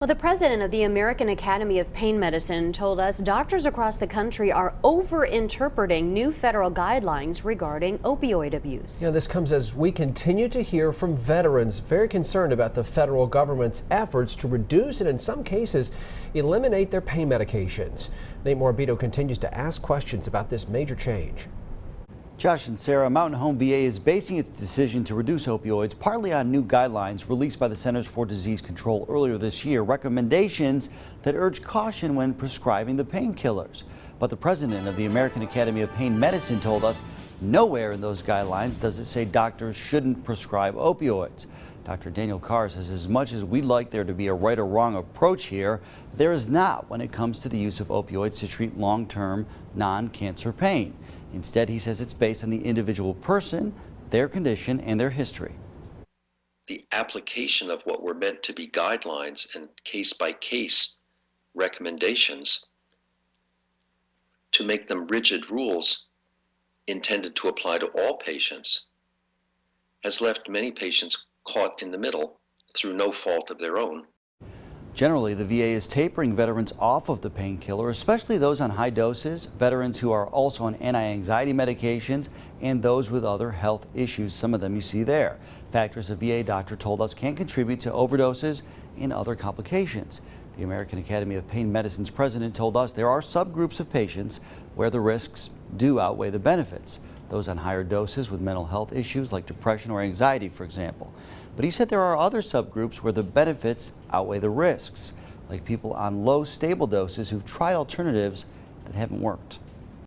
Well, the president of the American Academy of Pain Medicine told us doctors across the country are over-interpreting new federal guidelines regarding opioid abuse. This comes as we continue to hear from veterans very concerned about the federal government's efforts to reduce and in some cases eliminate their pain medications. Nate Morabito continues to ask questions about this major change. Josh and Sarah, Mountain Home VA is basing its decision to reduce opioids partly on new guidelines released by the Centers for Disease Control earlier this year, recommendations that urge caution when prescribing the painkillers. But the president of the American Academy of Pain Medicine told us nowhere in those guidelines does it say doctors shouldn't prescribe opioids. Dr. Daniel Carr says as much as we'd like there to be a right or wrong approach here, there is not when it comes to the use of opioids to treat long-term non-cancer pain. Instead, he says it's based on the individual person, their condition, and their history. The application of what were meant to be guidelines and case-by-case recommendations to make them rigid rules intended to apply to all patients has left many patients caught in the middle through no fault of their own. Generally, the VA is tapering veterans off of the painkiller, especially those on high doses, veterans who are also on anti-anxiety medications, and those with other health issues, some of them you see there. Factors a VA doctor told us can contribute to overdoses and other complications. The American Academy of Pain Medicine's president told us there are subgroups of patients where the risks do outweigh the benefits. Those on higher doses with mental health issues like depression or anxiety, for example. But he said there are other subgroups where the benefits outweigh the risks, like people on low, stable doses who've tried alternatives that haven't worked.